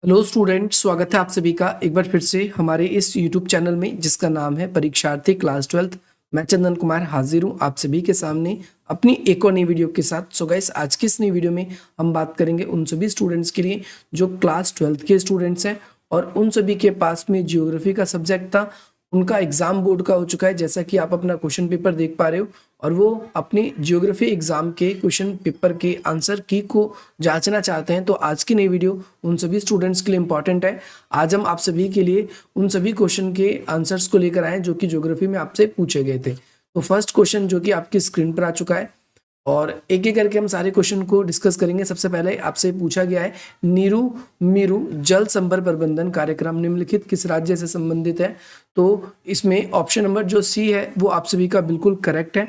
Hello student, स्वागत है आप सभी का एक बार फिर से हमारे इस यूट्यूब चैनल में जिसका नाम है परीक्षार्थी क्लास 12। मैं चंदन कुमार हाजिर हूँ आप सभी के सामने अपनी एक और नई वीडियो के साथ। सो गाइस, आज की इस नई वीडियो में हम बात करेंगे उन सभी स्टूडेंट्स के लिए जो क्लास 12 के स्टूडेंट्स हैं और उन सभी के पास में जियोग्राफी का सब्जेक्ट था। उनका एग्जाम बोर्ड का हो चुका है, जैसा कि आप अपना क्वेश्चन पेपर देख पा रहे हो, और वो अपनी जियोग्राफी एग्जाम के क्वेश्चन पेपर के आंसर की को जांचना चाहते हैं। तो आज की नई वीडियो उन सभी स्टूडेंट्स के लिए इंपॉर्टेंट है। आज हम आप सभी के लिए उन सभी क्वेश्चन के आंसर्स को लेकर आए जो कि ज्योग्राफी में आपसे पूछे गए थे। तो फर्स्ट क्वेश्चन जो कि आपकी स्क्रीन पर आ चुका है और एक एक करके हम सारे क्वेश्चन को डिस्कस करेंगे। सबसे पहले आपसे पूछा गया है, नीरू मीरू जल संभर प्रबंधन कार्यक्रम निम्नलिखित किस राज्य से संबंधित है। तो इसमें ऑप्शन नंबर जो सी है वो आप सभी का बिल्कुल करेक्ट है।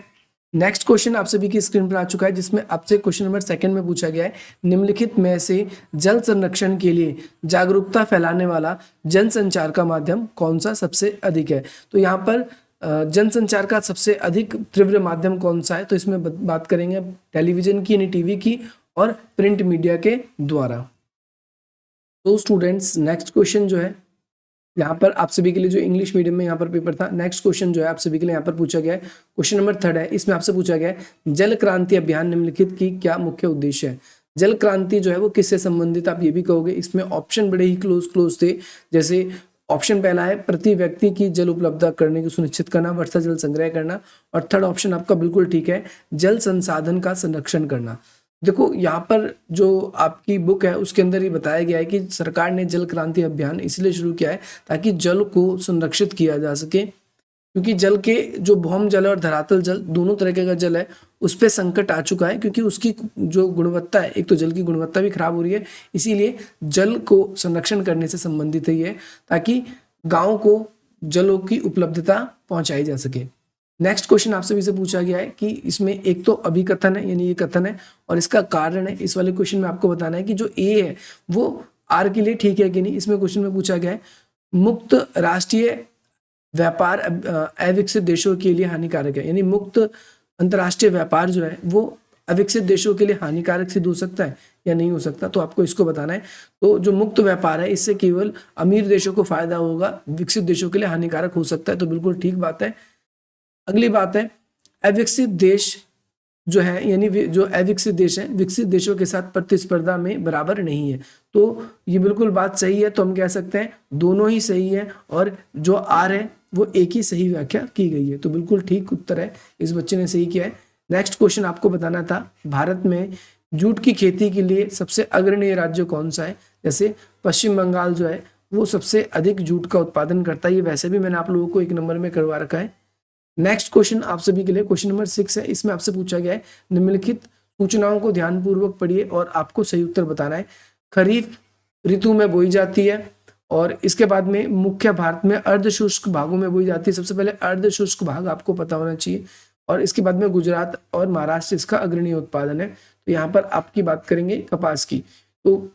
नेक्स्ट क्वेश्चन आप सभी की स्क्रीन पर आ चुका है जिसमें आपसे क्वेश्चन नंबर सेकंड में पूछा गया है, निम्नलिखित में से जल संरक्षण के लिए जागरूकता फैलाने वाला जनसंचार का माध्यम कौन सा सबसे अधिक है। तो यहाँ पर जनसंचार का सबसे अधिक तीव्र माध्यम कौन सा है, तो इसमें बात करेंगे टेलीविजन की यानी टीवी की और प्रिंट मीडिया के द्वारा। तो स्टूडेंट्स, नेक्स्ट क्वेश्चन जो है यहाँ पर आप सभी के लिए जो इंग्लिश मीडियम में यहाँ पर पेपर था, नेक्स्ट क्वेश्चन जो है आप सभी के लिए यहाँ पर पूछा गया है, क्वेश्चन नंबर थर्ड है। इसमें आपसे पूछा गया है, जल क्रांति अभियान निम्नलिखित की क्या मुख्य उद्देश्य है। जल क्रांति जो है वो किससे संबंधित आप ये भी कहोगे। इसमें ऑप्शन बड़े ही क्लोज थे, जैसे ऑप्शन पहला है प्रति व्यक्ति की जल उपलब्धता करने की सुनिश्चित करना, वर्षा जल संग्रह करना, और थर्ड ऑप्शन आपका बिल्कुल ठीक है, जल संसाधन का संरक्षण करना। देखो, यहाँ पर जो आपकी बुक है उसके अंदर ही बताया गया है कि सरकार ने जल क्रांति अभियान इसलिए शुरू किया है ताकि जल को संरक्षित किया जा सके, क्योंकि जल के जो भौम जल और धरातल जल दोनों तरीके का जल है उस पर संकट आ चुका है, क्योंकि उसकी जो गुणवत्ता है, एक तो जल की गुणवत्ता भी खराब हो रही है, इसीलिए जल को संरक्षण करने से संबंधित है ये, ताकि गाँव को जलों की उपलब्धता पहुंचाई जा सके। नेक्स्ट क्वेश्चन आप सभी से पूछा गया है कि इसमें एक तो अभिकथन है यानी ये कथन है और इसका कारण है। इस वाले क्वेश्चन में आपको बताना है कि जो ए है वो आर के लिए ठीक है कि नहीं। इसमें क्वेश्चन में पूछा गया है, मुक्त राष्ट्रीय व्यापार अविकसित देशों के लिए हानिकारक है, यानी मुक्त अंतर्राष्ट्रीय व्यापार जो है वो अविकसित देशों के लिए हानिकारक सिद्ध हो सकता है या नहीं हो सकता, तो आपको इसको बताना है। तो जो मुक्त व्यापार है इससे केवल अमीर देशों को फायदा होगा, विकसित देशों के लिए हानिकारक हो सकता है, तो बिल्कुल ठीक बात है। अगली बात है, अविकसित देश जो है यानी जो अविकसित देश है विकसित देशों के साथ प्रतिस्पर्धा में बराबर नहीं है, तो ये बिल्कुल बात सही है। तो हम कह सकते हैं दोनों ही सही है और जो आर है वो एक ही सही व्याख्या की गई है, तो बिल्कुल ठीक उत्तर है, इस बच्चे ने सही किया है। नेक्स्ट क्वेश्चन आपको बताना था, भारत में जूट की खेती के लिए सबसे अग्रणी राज्य कौन सा है। जैसे पश्चिम बंगाल जो है वो सबसे अधिक जूट का उत्पादन करता है, ये वैसे भी मैंने आप लोगों को एक नंबर में करवा रखा है। नेक्स्ट क्वेश्चन आप सभी के लिए क्वेश्चन नंबर 6 है। इसमें आपसे पूछा गया है, निम्नलिखित सूचनाओं को ध्यानपूर्वक पढ़िए और आपको सही उत्तर बताना है। खरीफ ऋतु में बोई जाती है और इसके बाद में मुख्य भारत में अर्धशुष्क भागों में बोई जाती है। सबसे पहले अर्धशुष्क भाग आपको पता होना चाहिए, और इसके बाद में गुजरात और महाराष्ट्र इसका अग्रणी उत्पादन है। तो यहाँ पर आपकी बात करेंगे कपास की, तो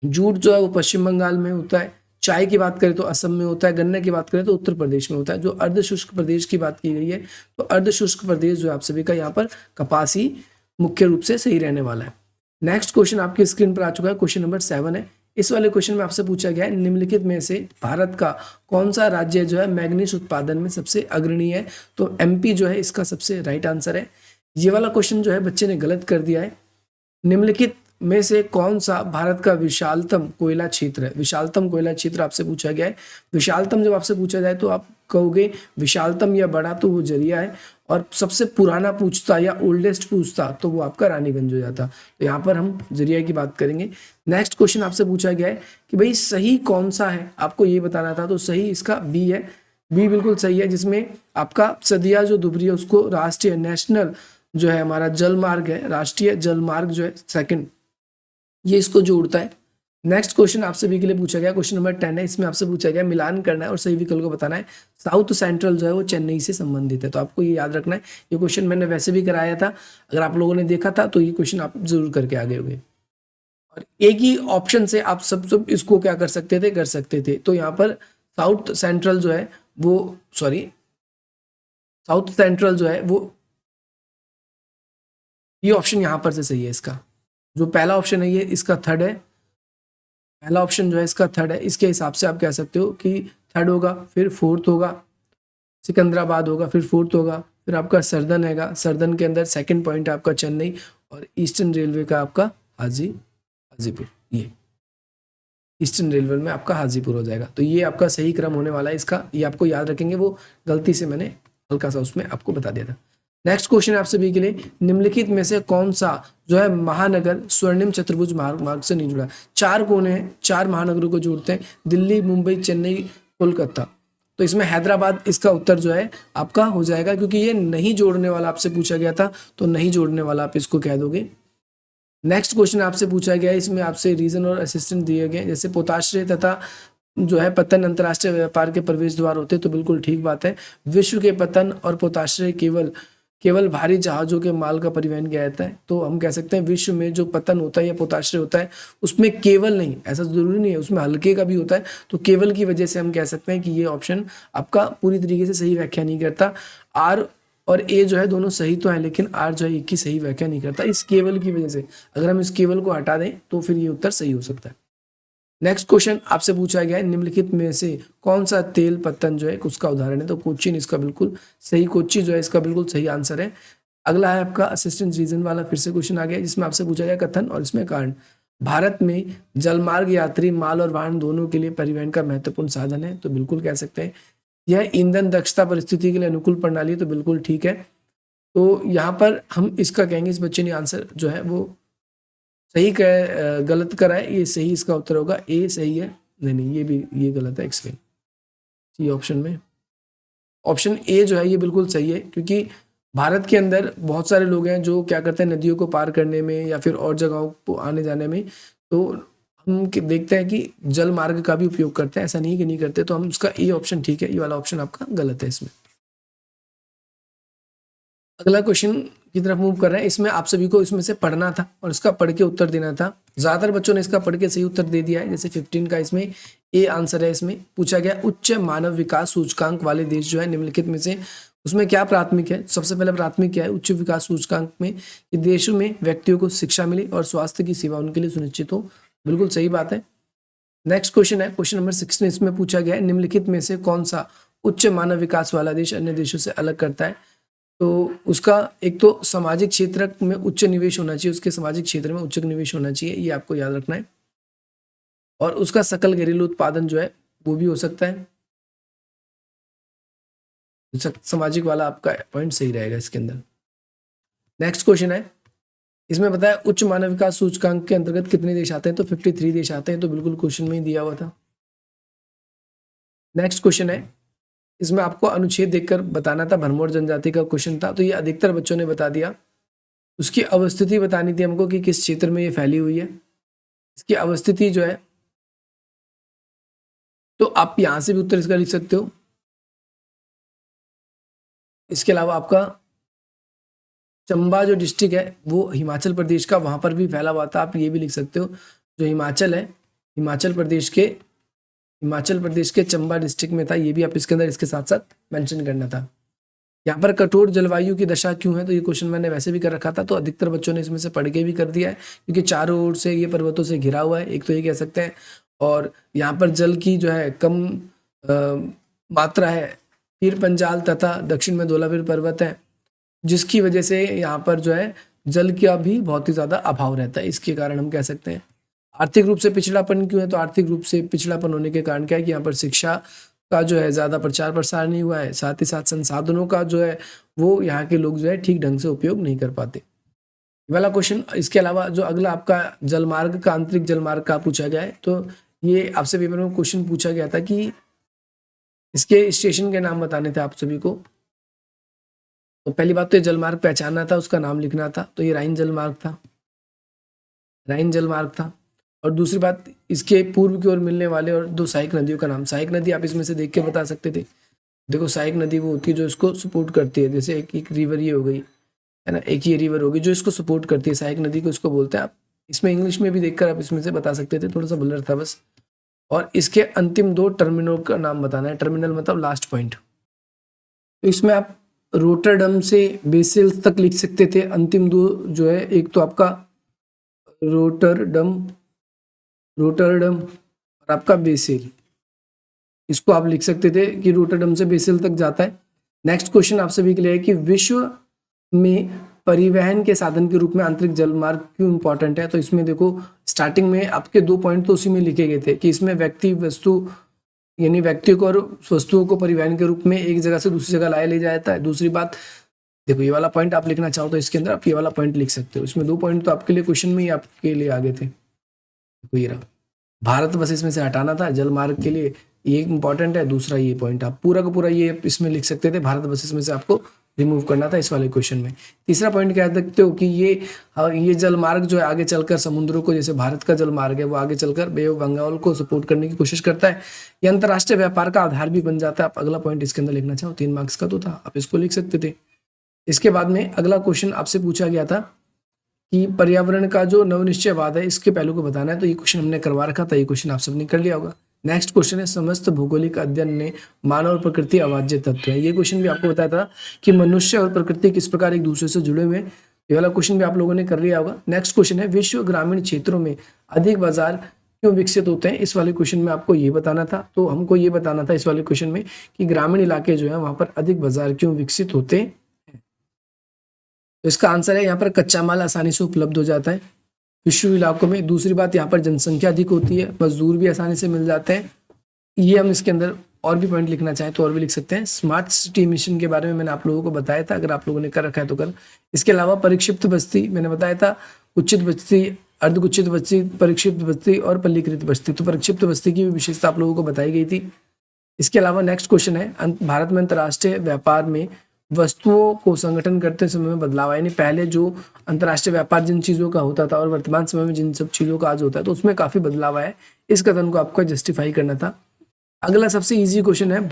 जूट जो है वो पश्चिम बंगाल में होता है, चाय की बात करें तो असम में होता है, गन्ने की बात करें तो उत्तर प्रदेश में होता है। जो अर्धशुष्क प्रदेश की बात की गई है, तो अर्धशुष्क प्रदेश जो आप सभी का यहाँ पर कपास ही मुख्य रूप से सही रहने वाला है। नेक्स्ट क्वेश्चन आपकी स्क्रीन पर आ चुका है, क्वेश्चन नंबर 7 है। इस वाले क्वेश्चन में आपसे पूछा गया है, निम्नलिखित में से भारत का कौन सा राज्य जो है मैग्नीज उत्पादन में सबसे अग्रणी है। तो एमपी जो है इसका सबसे राइट आंसर है। ये वाला क्वेश्चन जो है बच्चे ने गलत कर दिया है, निम्नलिखित में से कौन सा भारत का विशालतम कोयला क्षेत्र है। विशालतम कोयला क्षेत्र आपसे पूछा गया है। विशालतम जब आपसे पूछा जाए तो आप कहोगे विशालतम या बड़ा, तो वो जरिया है, और सबसे पुराना पूछता या ओल्डेस्ट पूछता तो वो आपका रानीगंज हो जाता। तो यहाँ पर हम जरिया की बात करेंगे। नेक्स्ट क्वेश्चन आपसे पूछा गया है कि भाई सही कौन सा है, आपको ये बताना था। तो सही इसका बी है, बी बिल्कुल सही है, जिसमें आपका सदिया जो दुबरी है उसको राष्ट्रीय नेशनल जो है हमारा जल मार्ग है, राष्ट्रीय जल मार्ग जो है सेकंड, ये इसको जोड़ता है। नेक्स्ट क्वेश्चन आप सभी के लिए पूछा गया, क्वेश्चन नंबर 10 है। इसमें आपसे पूछा गया मिलान करना है और सही विकल्प को बताना है। साउथ सेंट्रल जो है वो चेन्नई से संबंधित है, तो आपको ये याद रखना है। ये क्वेश्चन मैंने वैसे भी कराया था, अगर आप लोगों ने देखा था तो ये क्वेश्चन आप जरूर करके आ गए होंगे। और एक ही ऑप्शन से आप सब इसको क्या कर सकते थे। तो यहाँ पर साउथ सेंट्रल जो है वो साउथ सेंट्रल जो है वो, ये ऑप्शन यहाँ पर से सही है। इसका जो पहला ऑप्शन है ये इसका थर्ड है, पहला ऑप्शन जो है इसका थर्ड है, इसके हिसाब से आप कह सकते हो कि थर्ड होगा, फिर फोर्थ होगा, सिकंदराबाद होगा, फिर फोर्थ होगा, फिर आपका सर्दन हैगा, सर्दन के अंदर सेकंड पॉइंट है आपका चेन्नई, और ईस्टर्न रेलवे का आपका हाजीपुर, ये ईस्टर्न रेलवे में आपका हाजीपुर हो जाएगा। तो ये आपका सही क्रम होने वाला है इसका, ये आपको याद रखेंगे, वो गलती से मैंने हल्का सा उसमें आपको बता दिया था। नेक्स्ट क्वेश्चन है आप सभी के लिए, निम्नलिखित में से कौन सा जो है महानगर स्वर्णिम चतुर्भुज मार्ग से नहीं जुड़ा? चार कोने हैं, चार महानगरों को जोड़ते हैं, दिल्ली, मुंबई, चेन्नई, कोलकाता। तो इसमें हैदराबाद इसका उत्तर जो है आपका हो जाएगा, क्योंकि ये नहीं जोड़ने वाला आपसे पूछा गया था, तो नहीं जोड़ने वाला आप इसको कह दोगे। नेक्स्ट क्वेश्चन आपसे पूछा गया है, इसमें आपसे रीजन और असिस्टेंट दिए गए, जैसे पोताश्रय तथा जो है पतन अंतर्राष्ट्रीय व्यापार के प्रवेश द्वार होते हैं, तो बिल्कुल ठीक बात है। विश्व के पतन और पोताश्रय केवल भारी जहाजों के माल का परिवहन किया जाता है, तो हम कह सकते हैं विश्व में जो पतन होता है या पोताश्रय होता है उसमें केवल नहीं, ऐसा जरूरी नहीं है, उसमें हल्के का भी होता है, तो केवल की वजह से हम कह सकते हैं कि ये ऑप्शन आपका पूरी तरीके से सही व्याख्या नहीं करता। आर और ए जो है दोनों सही तो है, लेकिन आर जो है एक की सही व्याख्या नहीं करता, इस केवल की वजह से। अगर हम इस केवल को हटा दें तो फिर ये उत्तर सही हो सकता है। नेक्स्ट क्वेश्चन आपसे पूछा गया है, निम्नलिखित में से कौन सा तेल पत्तन जो है उसका उदाहरण है? तो कोचीन इसका बिल्कुल सही, कोच्चि जो है इसका बिल्कुल सही आंसर है। अगला है आपका असिस्टेंट रीजन वाला, फिर से क्वेश्चन आ गया जिसमें आपसे पूछा गया कथन और इसमें कारण। भारत में जलमार्ग यात्री, माल और वाहन दोनों के लिए परिवहन का महत्वपूर्ण साधन है, तो बिल्कुल कह सकते हैं। यह ईंधन दक्षता परिस्थिति के लिए अनुकूल प्रणाली, तो बिल्कुल ठीक है। तो यहाँ पर हम इसका कहेंगे, इस बच्चे ने आंसर जो है वो सही गलत करा है, ये सही इसका उत्तर होगा, ए सही है, नहीं ये भी ये गलत है, एक्सप्लेन सी ऑप्शन में। ऑप्शन ए जो है ये बिल्कुल सही है, क्योंकि भारत के अंदर बहुत सारे लोग हैं जो क्या करते हैं नदियों को पार करने में या फिर और जगहों को आने जाने में, तो हम देखते हैं कि जल मार्ग का भी उपयोग करते हैं, ऐसा नहीं कि नहीं करते, तो हम उसका ए ऑप्शन ठीक है, ये वाला ऑप्शन आपका गलत है इसमें। अगला क्वेश्चन की तरफ मूव कर रहे हैं, इसमें आप सभी को इसमें से पढ़ना था और इसका पढ़ के उत्तर देना था। ज्यादातर बच्चों ने इसका पढ़ के सही उत्तर दे दिया है, जैसे 15 का इसमें ए आंसर है। इसमें पूछा गया उच्च मानव विकास सूचकांक वाले देश जो है निम्नलिखित में से उसमें क्या प्राथमिक है? सबसे पहले प्राथमिक क्या है उच्च विकास सूचकांक में? कि देशों में व्यक्तियों को शिक्षा मिले और स्वास्थ्य की सेवा उनके लिए सुनिश्चित हो, बिल्कुल सही बात है। नेक्स्ट क्वेश्चन है क्वेश्चन नंबर 16, इसमें पूछा गया है निम्नलिखित में से कौन सा उच्च मानव विकास वाला देश अन्य देशों से अलग करता है? तो उसका एक तो सामाजिक क्षेत्र में उच्च निवेश होना चाहिए, उसके सामाजिक क्षेत्र में उच्च निवेश होना चाहिए, ये आपको याद रखना है। और उसका सकल घरेलू उत्पादन जो है वो भी हो सकता है, सामाजिक वाला आपका पॉइंट सही रहेगा इसके अंदर। नेक्स्ट क्वेश्चन है, इसमें बताया उच्च मानव विकास सूचकांक के अंतर्गत कितने देश आते हैं? तो 53 देश आते हैं, तो बिल्कुल क्वेश्चन में ही दिया हुआ था। नेक्स्ट क्वेश्चन है, इसमें आपको अनुच्छेद देखकर बताना था, भरमौर जनजाति का क्वेश्चन था, तो ये अधिकतर बच्चों ने बता दिया। उसकी अवस्थिति बतानी थी हमको कि किस क्षेत्र में ये फैली हुई है, इसकी अवस्थिति जो है, तो आप यहां से भी उत्तर इसका लिख सकते हो। इसके अलावा आपका चंबा जो डिस्ट्रिक्ट है वो हिमाचल प्रदेश का, वहां पर भी फैला हुआ था, आप ये भी लिख सकते हो। जो हिमाचल है, हिमाचल प्रदेश के चंबा डिस्ट्रिक्ट में था, ये भी आप इसके अंदर इसके साथ साथ मेंशन करना था। यहाँ पर कठोर जलवायु की दशा क्यों है? तो ये क्वेश्चन मैंने वैसे भी कर रखा था, तो अधिकतर बच्चों ने इसमें से पढ़ के भी कर दिया है, क्योंकि चारों ओर से ये पर्वतों से घिरा हुआ है, एक तो ये कह सकते हैं, और यहाँ पर जल की जो है कम मात्रा है। पीर पंजाल तथा दक्षिण में धौलावीर पर्वत है, जिसकी वजह से यहाँ पर जो है जल का भी बहुत ही ज्यादा अभाव रहता है, इसके कारण हम कह सकते हैं। आर्थिक रूप से पिछड़ापन क्यों है? तो आर्थिक रूप से पिछड़ापन होने के कारण क्या है कि यहाँ पर शिक्षा का जो है ज्यादा प्रचार प्रसार नहीं हुआ है, साथ ही साथ संसाधनों का जो है वो यहाँ के लोग जो है ठीक ढंग से उपयोग नहीं कर पाते, वाला क्वेश्चन। इसके अलावा जो अगला आपका जलमार्ग का, आंतरिक जलमार्ग का पूछा गया है, तो ये आपसे पेपर में क्वेश्चन पूछा गया था कि इसके स्टेशन के नाम बताने थे आप सभी को। तो पहली बात तो ये जलमार्ग पहचानना था, उसका नाम लिखना था, तो ये राइन जलमार्ग था, राइन जलमार्ग था। और दूसरी बात, इसके पूर्व की ओर मिलने वाले और दो सहायक नदियों का नाम, सहायक नदी आप इसमें से देख के बता सकते थे। देखो सहायक नदी वो होती है जो इसको सपोर्ट करती है, जैसे एक रिवर ये हो गई है ना, एक ये रिवर होगी जो इसको सपोर्ट करती है, सहायक नदी को इसको बोलते हैं। आप इसमें इंग्लिश में भी देखकर आप इसमें से बता सकते थे, थोड़ा सा ब्लर था बस। और इसके अंतिम दो टर्मिनल का नाम बताना है, टर्मिनल मतलब लास्ट पॉइंट। तो इसमें आप रोटरडम से बेसेल्स तक लिख सकते थे, अंतिम दो जो है, एक तो आपका रोटरडम रोटरडम और आपका बेसिल, इसको आप लिख सकते थे कि रोटरडम से बेसिल तक जाता है। नेक्स्ट क्वेश्चन आप सभी के लिए है कि विश्व में परिवहन के साधन के रूप में आंतरिक जलमार्ग क्यों इंपॉर्टेंट है। तो इसमें देखो स्टार्टिंग में आपके 2 पॉइंट तो उसी में लिखे गए थे कि इसमें व्यक्ति वस्तु यानी व्यक्तियों को और वस्तुओं को परिवहन के रूप में एक जगह से दूसरी जगह लाया ले जाता है। दूसरी बात देखो ये वाला पॉइंट आप लिखना चाहो तो इसके अंदर आप ये वाला पॉइंट लिख सकते हो। इसमें 2 पॉइंट तो आपके लिए क्वेश्चन में ही आपके लिए आगे थे। देखो ये रहा, भारत बस इसमें से हटाना था जल मार्ग के लिए, ये इंपॉर्टेंट है। दूसरा ये पॉइंट आप पूरा का पूरा ये इसमें लिख सकते थे, भारत बस इसमें से आपको रिमूव करना था इस वाले क्वेश्चन में। तीसरा पॉइंट क्या देखते हो कि ये जल मार्ग जो है आगे चलकर समुद्रों को, जैसे भारत का जल मार्ग है वो आगे चलकर बे ऑफ बंगाल को सपोर्ट करने की कोशिश करता है। ये अंतर्राष्ट्रीय व्यापार का आधार भी बन जाता है। आप अगला पॉइंट इसके अंदर लिखना चाहो, 3 मार्क्स का तो था, आप इसको लिख सकते थे। इसके बाद में अगला क्वेश्चन आपसे पूछा गया था कि पर्यावरण का जो नवनिश्चयवाद है इसके पहलू को बताना है। तो ये क्वेश्चन हमने करवा रखा था, ये क्वेश्चन आप सबने कर लिया होगा। नेक्स्ट क्वेश्चन है समस्त भौगोलिक अध्ययन ने मानव और प्रकृति अवाज्य तत्व है। ये क्वेश्चन भी आपको बताया था कि मनुष्य और प्रकृति किस प्रकार एक दूसरे से जुड़े हुए हैं। ये वाला क्वेश्चन भी आप लोगों ने कर लिया होगा। नेक्स्ट क्वेश्चन है विश्व ग्रामीण क्षेत्रों में अधिक बाजार क्यों विकसित होते हैं। इस वाले क्वेश्चन में आपको ये बताना था। तो हमको ये बताना था इस वाले क्वेश्चन में कि ग्रामीण इलाके जो है वहां पर अधिक बाजार क्यों विकसित होते हैं। तो इसका आंसर है यहाँ पर कच्चा माल आसानी से उपलब्ध हो जाता है विश्व इलाकों में। दूसरी बात यहाँ पर जनसंख्या अधिक होती है, मजदूर भी आसानी से मिल जाते हैं। ये हम इसके अंदर और भी पॉइंट लिखना चाहें तो और भी लिख सकते हैं। स्मार्ट सिटी मिशन के बारे में मैंने आप लोगों को बताया था, अगर आप लोगों ने कर रखा है तो कर। इसके अलावा परिक्षिप्त बस्ती मैंने बताया था, उच्चित बस्ती, अर्धउच्चित बस्ती, परिक्षिप्त बस्ती और पल्लीकृत बस्ती। तो परिक्षिप्त बस्ती की भी विशेषता आप लोगों को बताई गई थी। इसके अलावा नेक्स्ट क्वेश्चन है भारत में अंतर्राष्ट्रीय व्यापार में वस्तुओं को संगठन करते समय में बदलाव आया। यानी पहले जो अंतर्राष्ट्रीय व्यापार जिन चीज़ों का होता था और वर्तमान समय में जिन सब चीज़ों का आज होता है तो उसमें काफ़ी बदलाव आया है। इस कथन को आपको जस्टिफाई करना था। अगला सबसे इजी क्वेश्चन है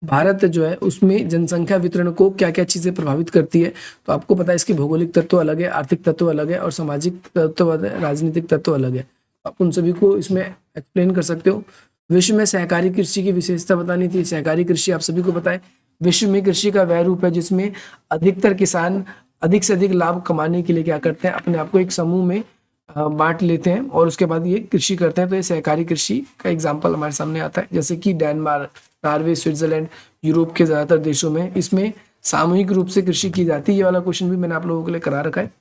भारत जो है उसमें जनसंख्या वितरण को क्या क्या चीज़ें प्रभावित करती है। तो आपको पता है इसकी भौगोलिक तत्व अलग है, आर्थिक तत्व अलग है और सामाजिक तत्व अलग है, राजनीतिक तत्व अलग है। आप उन सभी को इसमें एक्सप्लेन कर सकते हो। विश्व में सहकारी कृषि की विशेषता बतानी थी। सहकारी कृषि आप सभी को पता है विश्व में कृषि का वह रूप है जिसमें अधिकतर किसान अधिक से अधिक लाभ कमाने के लिए क्या करते हैं, अपने आप को एक समूह में बांट लेते हैं और उसके बाद ये कृषि करते हैं। तो ये सहकारी कृषि का एग्जाम्पल हमारे सामने आता है, जैसे कि डेनमार्क, नॉर्वे, स्विट्जरलैंड, यूरोप के ज़्यादातर देशों में इसमें सामूहिक रूप से कृषि की जाती है। ये वाला क्वेश्चन भी मैंने आप लोगों के लिए करा रखा है।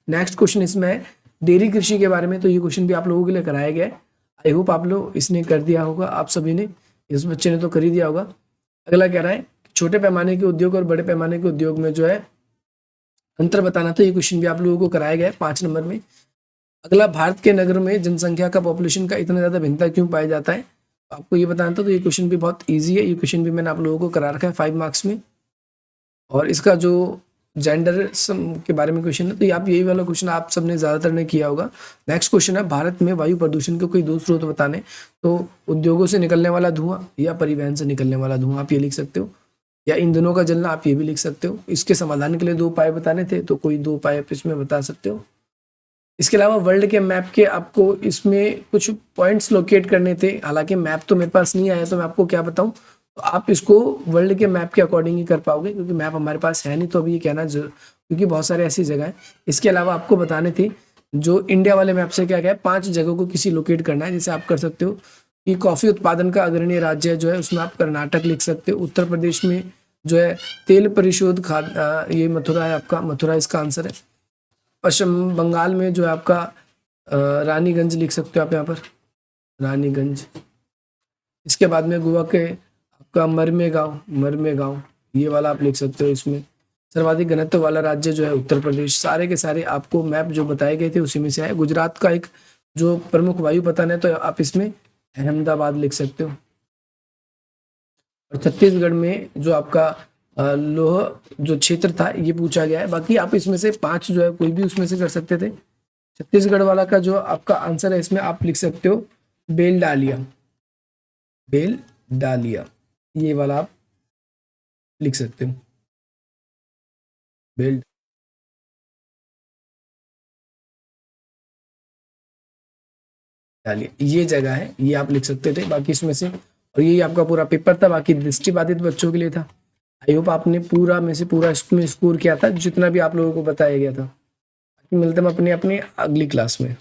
नेक्स्ट क्वेश्चन इसमें है डेयरी कृषि के बारे में। तो ये क्वेश्चन भी आप लोगों के लिए कराया गया है। आई होप आप लोग इसने कर दिया होगा, आप सभी ने, इस बच्चे ने तो कर ही दिया होगा। अगला कह रहा है छोटे पैमाने के उद्योग और बड़े पैमाने के उद्योग में जो है अंतर बताना। तो ये क्वेश्चन भी आप लोगों को कराया गया है 5 नंबर में। अगला भारत के नगर में जनसंख्या का पॉपुलेशन का इतना ज़्यादा भिन्नता क्यों पाया जाता है, आपको ये बताना था। तो ये क्वेश्चन भी बहुत ईजी है, ये क्वेश्चन भी मैंने आप लोगों को करा रखा है 5 मार्क्स में। और इसका जो जेंडर के बारे में क्वेश्चन है तो आप यही वाला क्वेश्चन आप सबने ज़्यादातर ने किया होगा। नेक्स्ट क्वेश्चन है भारत में वायु प्रदूषण के कोई 2 स्रोत बताने। तो उद्योगों से निकलने वाला धुआं या परिवहन से निकलने वाला धुआं, आप ये लिख सकते हो, या ईंधनों का जलना, आप ये भी लिख सकते हो। इसके समाधान के लिए 2 उपाय बताने थे तो कोई 2 उपाय आप इसमें बता सकते हो। इसके अलावा वर्ल्ड के मैप के आपको इसमें कुछ पॉइंट्स लोकेट करने थे। हालांकि मैप तो मेरे पास नहीं आया तो मैं आपको क्या बताऊं, तो आप इसको वर्ल्ड के मैप के अकॉर्डिंग ही कर पाओगे क्योंकि मैप हमारे पास है नहीं। तो अभी ये कहना क्योंकि बहुत सारे ऐसी जगह है। इसके अलावा आपको बताने थे जो इंडिया वाले मैप से क्या क्या है, 5 जगहों को किसी लोकेट करना है। जैसे आप कर सकते हो कि कॉफ़ी उत्पादन का अग्रणी राज्य जो है उसमें आप कर्नाटक लिख सकते हो। उत्तर प्रदेश में जो है तेल परिशोध खाद, ये मथुरा है, आपका मथुरा इसका आंसर है। पश्चिम बंगाल में जो है आपका रानीगंज लिख सकते हो आप यहाँ पर, रानीगंज। इसके बाद में गोवा के आपका मरमेगांव, ये वाला आप लिख सकते हो। इसमें सर्वाधिक घनत्व वाला राज्य जो है उत्तर प्रदेश। सारे के सारे आपको मैप जो बताए गए थे उसी में से आए। गुजरात का एक जो प्रमुख वायु पतन है तो आप इसमें अहमदाबाद लिख सकते हो। और छत्तीसगढ़ में जो आपका लोह जो क्षेत्र था ये पूछा गया है। बाकी आप इसमें से 5 जो है कोई भी उसमें से कर सकते थे। छत्तीसगढ़ वाला का जो आपका आंसर है इसमें आप लिख सकते हो बेल डालिया, ये वाला आप लिख सकते हो, बेल डालिया, ये जगह है, ये आप लिख सकते थे। बाकी इसमें से, और यही आपका पूरा पेपर था। बाकी दृष्टिबाधित बच्चों के लिए था। आई होप आपने पूरा में से पूरा इसमें स्कोर किया था जितना भी आप लोगों को बताया गया था। मिलते हैं अपनी अगली क्लास में।